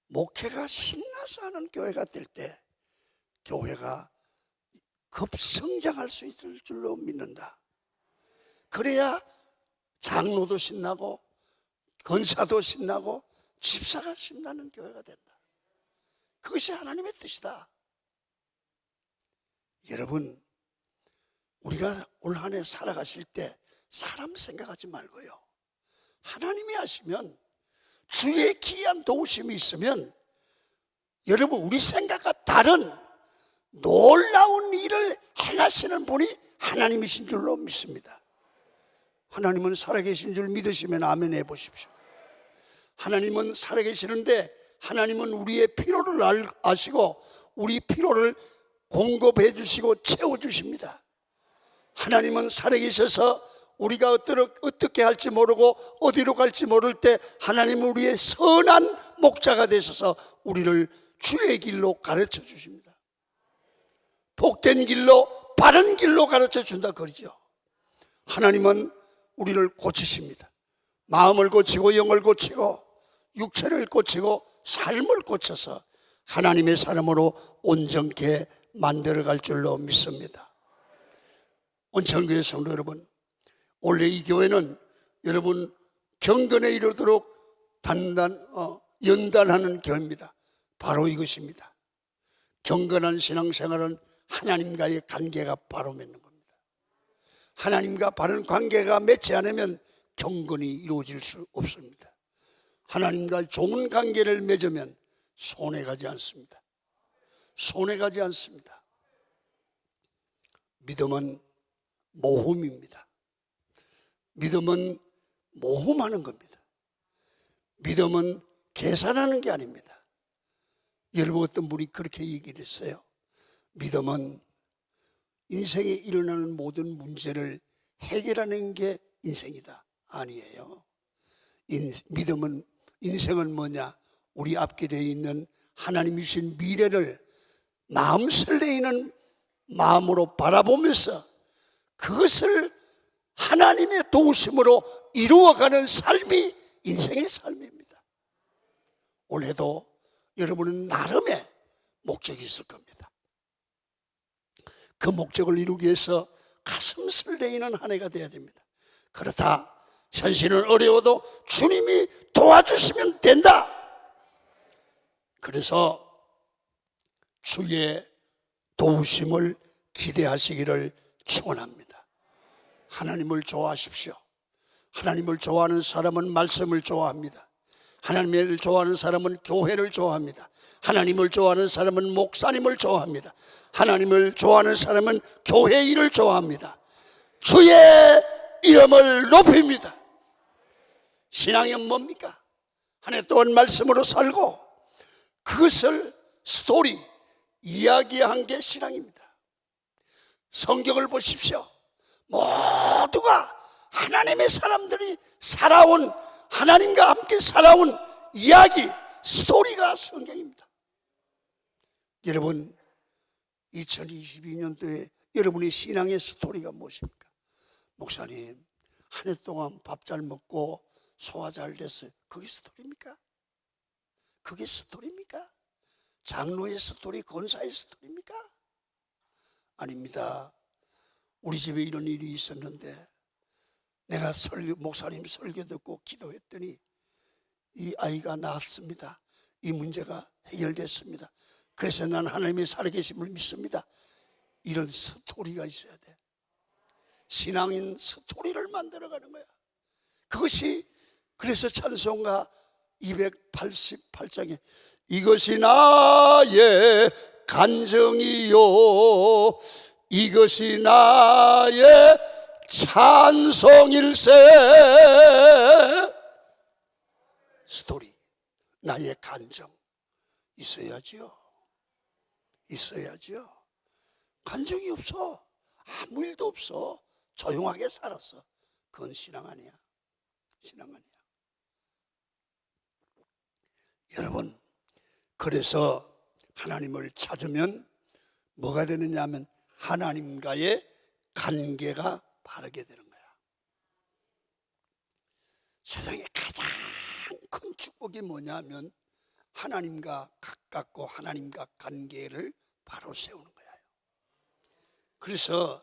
목회가 신나서 하는 교회가 될 때 교회가 급성장할 수 있을 줄로 믿는다. 그래야 장로도 신나고 권사도 신나고 집사가 신나는 교회가 된다. 그것이 하나님의 뜻이다. 여러분, 우리가 올 한 해 살아가실 때 사람 생각하지 말고요, 하나님이 하시면, 주의 기이한 도우심이 있으면 여러분, 우리 생각과 다른 놀라운 일을 행하시는 분이 하나님이신 줄로 믿습니다. 하나님은 살아계신 줄 믿으시면 아멘 해보십시오. 하나님은 살아계시는데 하나님은 우리의 필요를 아시고 우리 필요를 공급해 주시고 채워주십니다. 하나님은 살아계셔서 우리가 어떻게 할지 모르고 어디로 갈지 모를 때 하나님은 우리의 선한 목자가 되셔서 우리를 주의 길로 가르쳐 주십니다. 복된 길로, 바른 길로 가르쳐 준다 그러죠. 하나님은 우리를 고치십니다. 마음을 고치고 영을 고치고 육체를 고치고 삶을 고쳐서 하나님의 사람으로 온전케 만들어갈 줄로 믿습니다. 온천교회 성도 여러분, 원래 이 교회는 여러분 경건에 이르도록 연단하는 교회입니다. 바로 이것입니다. 경건한 신앙생활은 하나님과의 관계가 바로 맺는 겁니다. 하나님과 바른 관계가 맺지 않으면 경건이 이루어질 수 없습니다. 하나님과 좋은 관계를 맺으면 손해가지 않습니다. 손해가지 않습니다. 믿음은 모험입니다. 믿음은 모험하는 겁니다. 믿음은 계산하는 게 아닙니다. 여러분, 어떤 분이 그렇게 얘기를 했어요. 믿음은 인생에 일어나는 모든 문제를 해결하는 게 인생이다. 아니에요. 믿음은, 인생은 뭐냐? 우리 앞길에 있는 하나님이 주신 미래를 마음 설레이는 마음으로 바라보면서 그것을 하나님의 도우심으로 이루어가는 삶이 인생의 삶입니다. 올해도 여러분은 나름의 목적이 있을 겁니다. 그 목적을 이루기 위해서 가슴 설레이는 한 해가 되어야 됩니다. 그렇다, 현실은 어려워도 주님이 도와주시면 된다. 그래서 주의 도우심을 기대하시기를 축원합니다. 하나님을 좋아하십시오. 하나님을 좋아하는 사람은 말씀을 좋아합니다. 하나님을 좋아하는 사람은 교회를 좋아합니다. 하나님을 좋아하는 사람은 목사님을 좋아합니다. 하나님을 좋아하는 사람은 교회 일을 좋아합니다. 주의 이름을 높입니다. 신앙은 뭡니까? 한 해 동안 말씀으로 살고 그것을 스토리, 이야기한 게 신앙입니다. 성경을 보십시오. 모두가 하나님의 사람들이 살아온, 하나님과 함께 살아온 이야기, 스토리가 성경입니다. 여러분, 2022년도에 여러분의 신앙의 스토리가 무엇입니까? 목사님, 한 해 동안 밥 잘 먹고 소화 잘 됐어요. 그게 스토리입니까? 그게 스토리입니까? 장로의 스토리, 권사의 스토리입니까? 아닙니다. 우리 집에 이런 일이 있었는데 내가 목사님 설교 듣고 기도했더니 이 아이가 낳았습니다. 이 문제가 해결됐습니다. 그래서 난 하나님의 살아계심을 믿습니다. 이런 스토리가 있어야 돼. 신앙인 스토리를 만들어가는 거야. 그것이, 그래서 찬송가 288장에 이것이 나의 간증이요, 이것이 나의 찬송일세. 스토리, 나의 간증 있어야지요. 있어야지요. 간증이 없어, 아무 일도 없어, 조용하게 살았어, 그건 신앙 아니야. 신앙 아니야. 여러분, 그래서 하나님을 찾으면 뭐가 되느냐 하면 하나님과의 관계가 바르게 되는 거야. 세상에 가장 큰 축복이 뭐냐면 하나님과 가깝고 하나님과 관계를 바로 세우는 거야. 그래서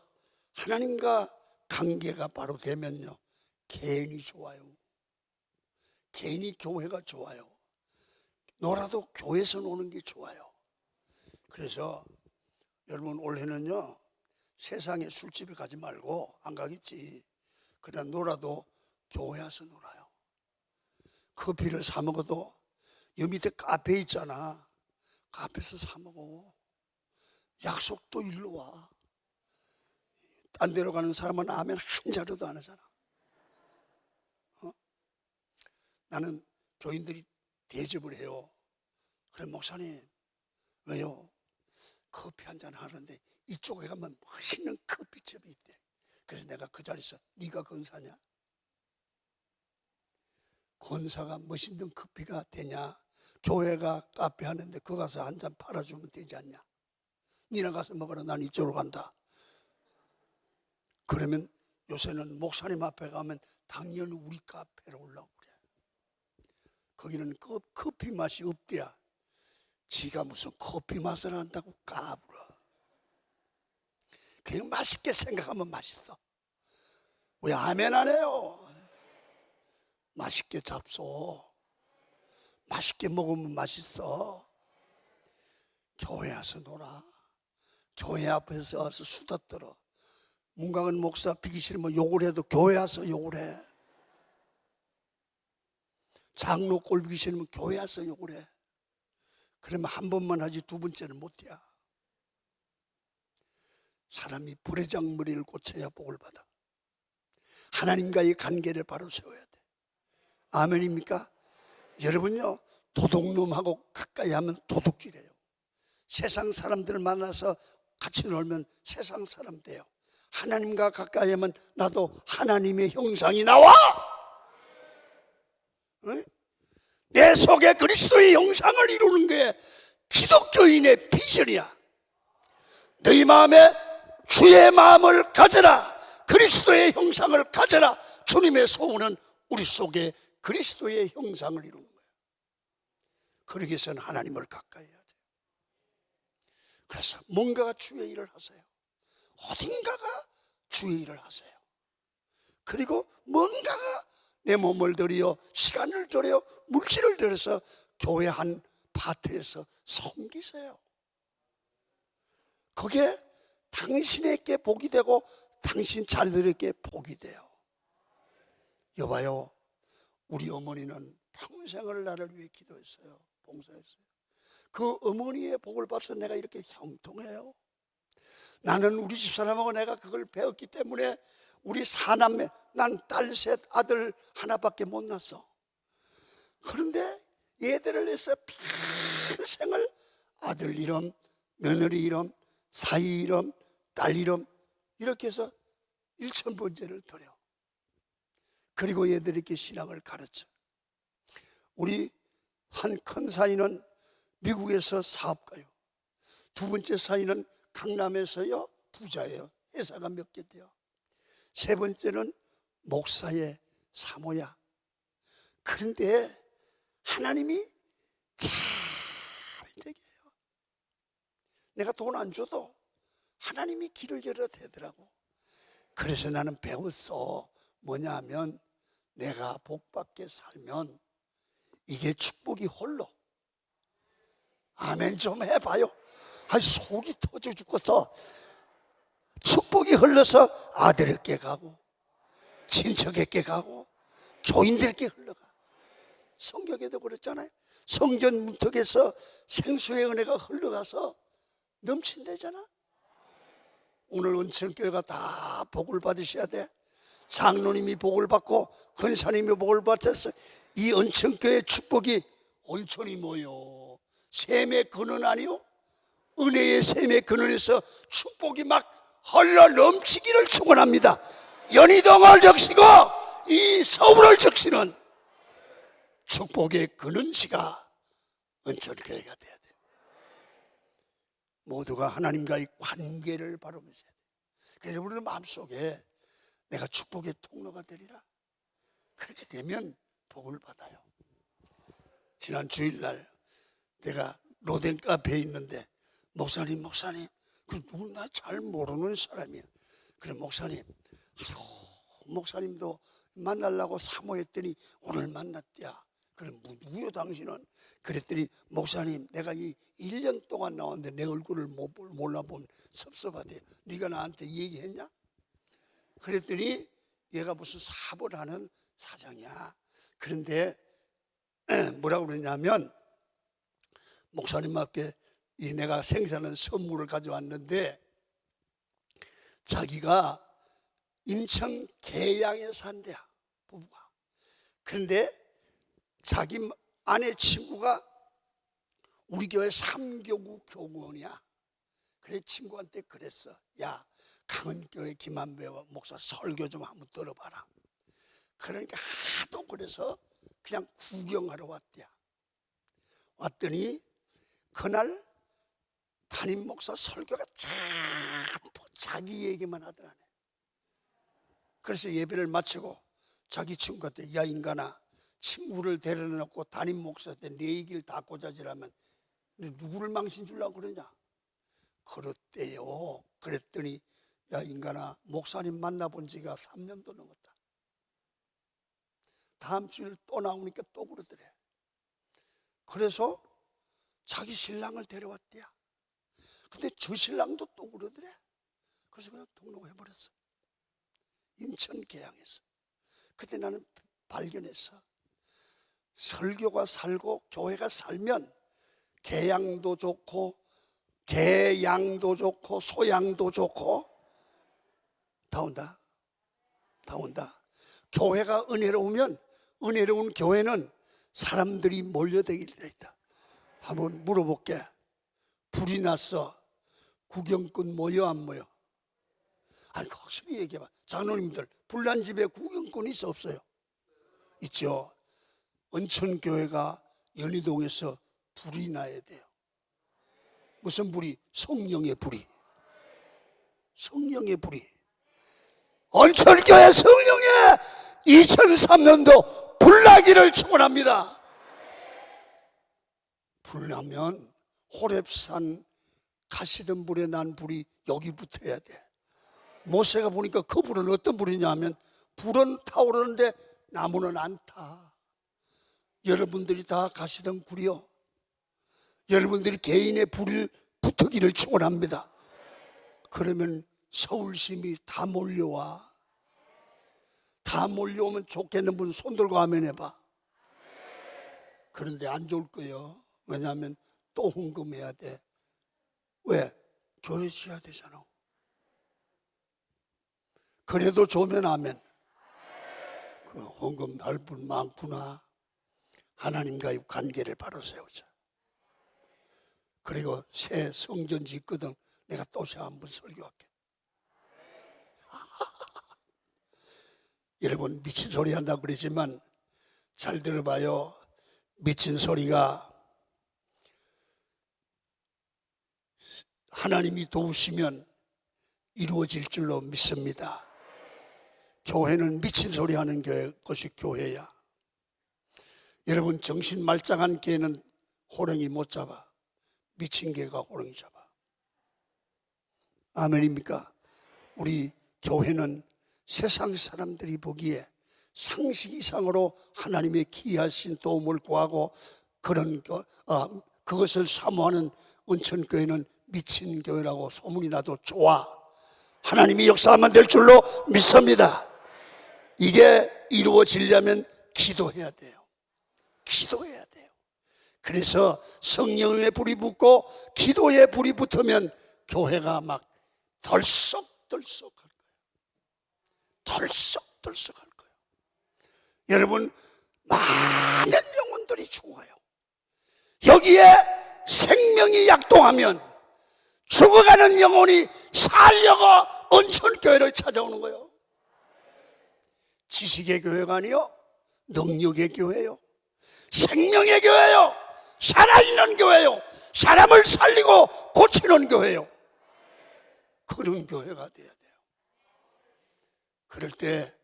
하나님과 관계가 바로 되면요, 개인이 좋아요. 개인이 교회가 좋아요. 놀아도 교회에서 노는 게 좋아요. 그래서 여러분, 올해는요 세상에 술집에 가지 말고, 안 가겠지, 그냥 놀아도 교회 와서 놀아요. 커피를 사 먹어도 여 밑에 카페 있잖아, 카페에서 사 먹어. 약속도 일로 와. 딴 데로 가는 사람은 아멘 한 자료도 안 하잖아. 나는 교인들이 대접을 해요. 그래, 목사님 왜요? 커피 한잔 하는데 이쪽에 가면 맛있는 커피집이 있대. 그래서 내가 그 자리에서 네가 권사냐? 권사가 멋있는 커피가 되냐? 교회가 카페 하는데 거 가서 한 잔 팔아주면 되지 않냐? 니나 가서 먹어라, 난 이쪽으로 간다. 그러면 요새는 목사님 앞에 가면 당연히 우리 카페로 올라오고 그래. 거기는 커피 맛이 없대야. 지가 무슨 커피 맛을 한다고 까불어. 그냥 맛있게 생각하면 맛있어. 왜 아멘 안 해요? 맛있게 잡숴. 맛있게 먹으면 맛있어. 교회 와서 놀아. 교회 앞에서 와서 수다 떨어. 문강은 목사 비기 싫으면 욕을 해도 교회 와서 욕을 해. 장로 꼴비기 싫으면 교회 와서 욕을 해. 그러면 한 번만 하지 두 번째는 못해. 사람이 불의장머리를 고쳐야 복을 받아. 하나님과의 관계를 바로 세워야 돼. 아멘입니까? 여러분요, 도둑놈하고 가까이 하면 도둑질해요. 세상 사람들을 만나서 같이 놀면 세상 사람 돼요. 하나님과 가까이 하면 나도 하나님의 형상이 나와. 응? 내 속에 그리스도의 형상을 이루는 게 기독교인의 비전이야. 너희 마음에 주의 마음을 가져라. 그리스도의 형상을 가져라. 주님의 소원은 우리 속에 그리스도의 형상을 이루는 거예요. 그러기 위해서는 하나님을 가까이 해야 돼요. 그래서 뭔가가 주의 일을 하세요. 어딘가가 주의 일을 하세요. 그리고 뭔가가 내 몸을 들여, 시간을 들여, 물질을 들여서 교회 한 파트에서 섬기세요. 그게 당신에게 복이 되고 당신 자녀들에게 복이 돼요. 여봐요, 우리 어머니는 평생을 나를 위해 기도했어요. 봉사했어요. 그 어머니의 복을 봐서 내가 이렇게 형통해요. 나는 우리 집사람하고 내가 그걸 배웠기 때문에 우리 사남매, 난 딸 셋, 아들 하나밖에 못 낳았어. 그런데 얘들을 위해서 평생을 아들 이름, 며느리 이름, 사위 이름, 딸 이름 이렇게 해서 1000번째를 드려. 그리고 얘들에게 신앙을 가르쳐. 우리 한 큰 사위는 미국에서 사업가요. 두 번째 사위는 강남에서요 부자예요. 회사가 몇 개 돼요. 세 번째는 목사의 사모야. 그런데 하나님이 잘 되게 해요. 내가 돈 안 줘도 하나님이 길을 열어 대더라고. 그래서 나는 배웠어. 뭐냐 하면 내가 복받게 살면 이게 축복이 홀로. 아멘 좀 해봐요. 속이 터져 죽겠어. 축복이 흘러서 아들에게 가고 친척에게 가고 교인들에게 흘러가. 성경에도 그랬잖아요. 성전 문턱에서 생수의 은혜가 흘러가서 넘친대잖아. 오늘 은천교회가 다 복을 받으셔야 돼. 장로님이 복을 받고 권사님이 복을 받았어. 이 은천교회 축복이, 온천이 뭐요? 샘의 근원 아니요? 은혜의 샘의 근원에서 축복이 막 흘러 넘치기를 축원합니다. 연희동을 적시고 이 서울을 적시는 축복의 근원지가 은천교회가 돼야 돼요. 모두가 하나님과의 관계를 바로면서 해야 돼요. 그래서 우리는 마음속에 내가 축복의 통로가 되리라. 그렇게 되면 복을 받아요. 지난 주일날 내가 로덴 카페에 있는데 목사님 그 누구나 잘 모르는 사람이야. 그래 목사님, 목사님도 만나려고 사모했더니 오늘 만났대야. 그래 누구요 당신은? 그랬더니 목사님 내가 이 1년 동안 나왔는데 내 얼굴을 몰라본 섭섭하대. 네가 나한테 얘기했냐? 그랬더니 얘가 무슨 사업을 하는 사장이야. 그런데 뭐라고 그랬냐면 목사님께 내가 생산한 선물을 가져왔는데 자기가 인천 계양에 산대야 부부가. 그런데 자기 아내 친구가 우리 교회 3교구 교구원이야. 그래 친구한테 그랬어. 야 강은교회 김한배 목사 설교 좀 한번 들어봐라. 그러니까 하도 그래서 그냥 구경하러 왔대야. 왔더니 그날 담임 목사 설교가 자기 얘기만 하더라네. 그래서 예배를 마치고 자기 친구한테 야 인간아, 친구를 데려놓고 담임 목사한테 내 얘기를 다 고자질하면 누구를 망신 주려고 그러냐? 그렇대요. 그랬더니 야 인간아, 목사님 만나본 지가 3년도 넘었다. 다음 주일 또 나오니까 또 그러더래. 그래서 자기 신랑을 데려왔대야. 근데 저 신랑도 또 그러더래. 그래서 그냥 등록해버렸어. 인천 계양에서. 그때 나는 발견했어. 설교가 살고 교회가 살면 계양도 좋고 개양도 좋고 소양도 좋고 다 온다. 다 온다. 교회가 은혜로우면 은혜로운 교회는 사람들이 몰려다닐 때 있다. 한번 물어볼게. 불이 났어. 구경꾼 모여 안 모여? 아니 확실히 얘기해봐. 장로님들 불난 집에 구경꾼 있어 없어요? 있죠. 은천교회가 연희동에서 불이 나야 돼요. 무슨 불이? 성령의 불이. 성령의 불이. 은천교회 성령의 2003년도 불나기를 축원합니다. 불나면 호렙산 가시던 불에 난 불이 여기 붙어야 돼. 모세가 보니까 그 불은 어떤 불이냐 하면 불은 타오르는데 나무는 안 타. 여러분들이 다 가시던 불이요, 여러분들이 개인의 불을 붙기를 축원합니다. 그러면 서울시민이 다 몰려와. 다 몰려오면 좋겠는 분 손 들고 하면 해봐. 그런데 안 좋을 거예요. 왜냐하면 또 헌금해야 돼. 왜? 교회 지어야 되잖아. 그래도 좋으면 하면 그 헌금할 분 많구나. 하나님과의 관계를 바로 세우자. 그리고 새 성전 짓거든. 내가 또 한번 설교할게. 여러분, 미친 소리 한다고 그러지만 잘 들어봐요. 미친 소리가 하나님이 도우시면 이루어질 줄로 믿습니다. 교회는 미친 소리 하는 것이 교회야. 여러분, 정신 말짱한 개는 호랑이 못 잡아. 미친 개가 호랑이 잡아. 아멘입니까? 우리 교회는 세상 사람들이 보기에 상식 이상으로 하나님의 기이하신 도움을 구하고 그것을 사모하는 은천교회는 미친 교회라고 소문이 나도 좋아. 하나님이 역사하면 될 줄로 믿습니다. 이게 이루어지려면 기도해야 돼요. 기도해야 돼요. 그래서 성령의 불이 붙고 기도의 불이 붙으면 교회가 막 덜썩덜썩 할 거예요. 덜썩덜썩 할 거예요. 여러분, 많은 영혼들이 죽어요. 여기에 생명이 약동하면 죽어가는 영혼이 살려고 은천교회를 찾아오는 거예요. 지식의 교회가 아니요, 능력의 교회요, 생명의 교회요, 살아있는 교회요, 사람을 살리고 고치는 교회요. 그런 교회가 돼야 돼요. 그럴 때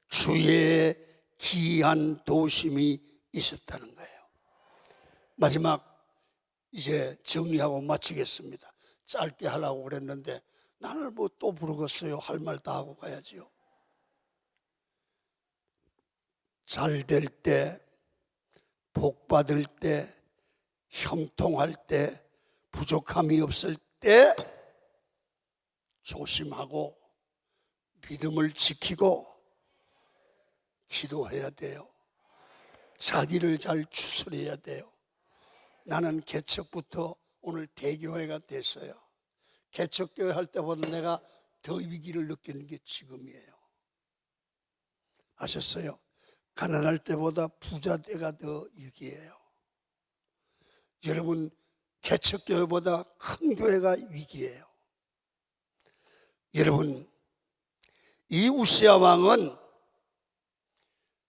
주의 기이한 도우심이 있었다는 거예요. 마지막 이제 정리하고 마치겠습니다. 짧게 하려고 그랬는데 나를 뭐 또 부르겠어요. 할 말 다 하고 가야지요. 잘 될 때, 복 받을 때, 형통할 때, 부족함이 없을 때 조심하고 믿음을 지키고 기도해야 돼요. 자기를 잘 추스려야 돼요. 나는 개척부터 오늘 대교회가 됐어요. 개척교회 할 때보다 내가 더 위기를 느끼는 게 지금이에요. 아셨어요? 가난할 때보다 부자 때가 더 위기예요. 여러분, 개척교회보다 큰 교회가 위기예요. 여러분, 이 우시야 왕은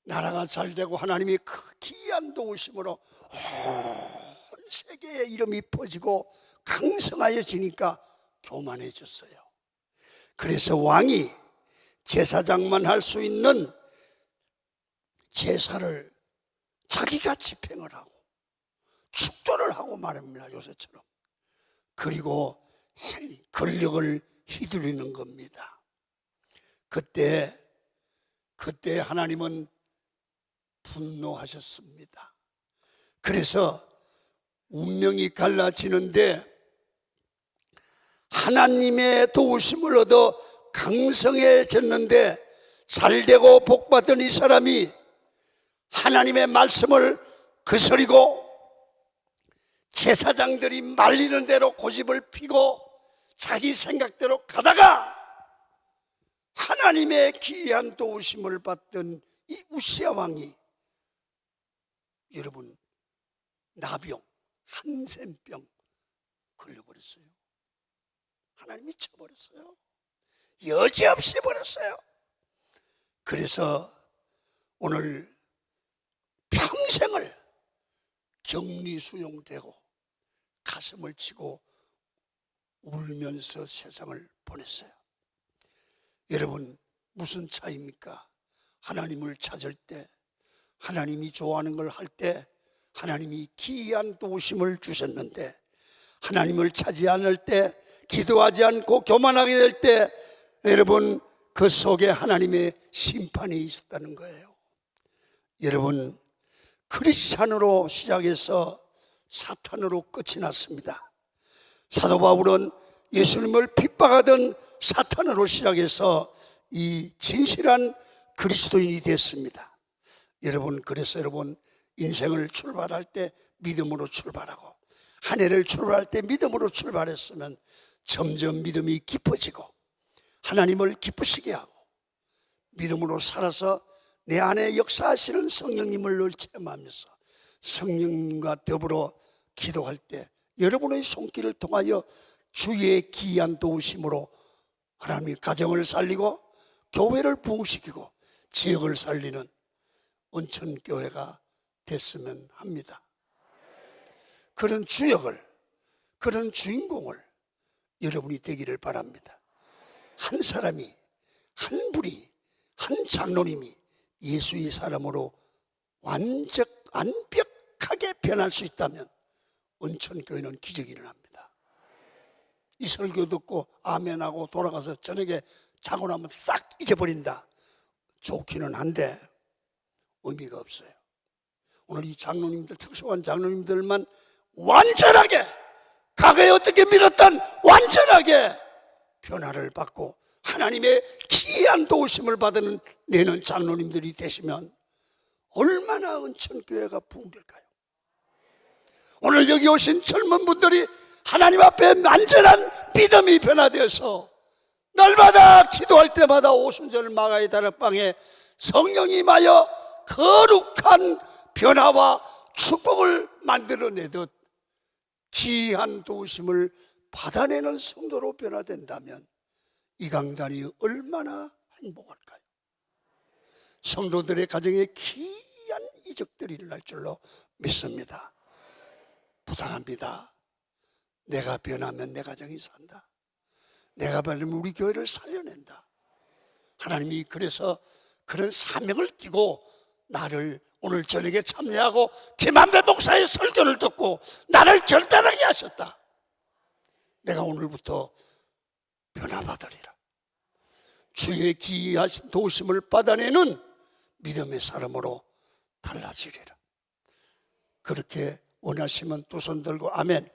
나라가 잘 되고 하나님이 그 기이한 도우심으로 온 세계에 이름이 퍼지고 강성하여지니까 교만해졌어요. 그래서 왕이 제사장만 할 수 있는 제사를 자기가 집행을 하고 축도를 하고 말합니다. 요새처럼. 그리고 권력을 휘두르는 겁니다. 그때 하나님은 분노하셨습니다. 그래서 운명이 갈라지는데 하나님의 도우심을 얻어 강성해졌는데 잘되고 복받은 이 사람이 하나님의 말씀을 거스리고 제사장들이 말리는 대로 고집을 피고 자기 생각대로 가다가 하나님의 기이한 도우심을 받던 이 우시야 왕이 여러분 나병, 한센병 걸려버렸어요. 하나님이 쳐버렸어요. 여지없이 버렸어요. 그래서 오늘 평생을 격리수용되고 가슴을 치고 울면서 세상을 보냈어요. 여러분, 무슨 차이입니까? 하나님을 찾을 때, 하나님이 좋아하는 걸 할 때 하나님이 기이한 도우심을 주셨는데 하나님을 찾지 않을 때, 기도하지 않고 교만하게 될 때 여러분 그 속에 하나님의 심판이 있었다는 거예요. 여러분, 크리스찬으로 시작해서 사탄으로 끝이 났습니다. 사도 바울은 예수님을 핍박하던 사탄으로 시작해서 이 진실한 그리스도인이 됐습니다. 여러분, 그래서 여러분 인생을 출발할 때 믿음으로 출발하고 한 해를 출발할 때 믿음으로 출발했으면 점점 믿음이 깊어지고 하나님을 기쁘시게 하고 믿음으로 살아서 내 안에 역사하시는 성령님을 늘 체험하면서 성령님과 더불어 기도할 때 여러분의 손길을 통하여 주의 기이한 도우심으로 하나님이 가정을 살리고 교회를 부흥시키고 지역을 살리는 온천교회가 됐으면 합니다. 그런 주역을, 그런 주인공을 여러분이 되기를 바랍니다. 한 사람이, 한 분이, 한 장로님이 예수의 사람으로 완벽하게 변할 수 있다면 온천교회는 기적이 일어납니다. 이 설교 듣고 아멘하고 돌아가서 저녁에 자고 나면 싹 잊어버린다. 좋기는 한데 의미가 없어요. 오늘 이 장로님들, 특수한 장로님들만 완전하게, 과거에 어떻게 믿었던 완전하게 변화를 받고 하나님의 귀한 도우심을 받는 내는 장로님들이 되시면 얼마나 온천교회가 부흥될까요? 오늘 여기 오신 젊은 분들이 하나님 앞에 완전한 믿음이 변화되어서 날마다 기도할 때마다 오순절 마가의 다락방에 성령이 임하여 거룩한 변화와 축복을 만들어내듯 귀한 도우심을 받아내는 성도로 변화된다면 이 강단이 얼마나 행복할까요? 성도들의 가정에 귀한 이적들이 일어날 줄로 믿습니다. 부탁합니다. 내가 변하면 내 가정이 산다. 내가 변하면 우리 교회를 살려낸다. 하나님이 그래서 그런 사명을 띠고 나를 오늘 저녁에 참여하고 김한배 목사의 설교를 듣고 나를 결단하게 하셨다. 내가 오늘부터 변화받으리라. 주의 귀하신 도우심을 받아내는 믿음의 사람으로 달라지리라. 그렇게 원하시면 두 손 들고 아멘.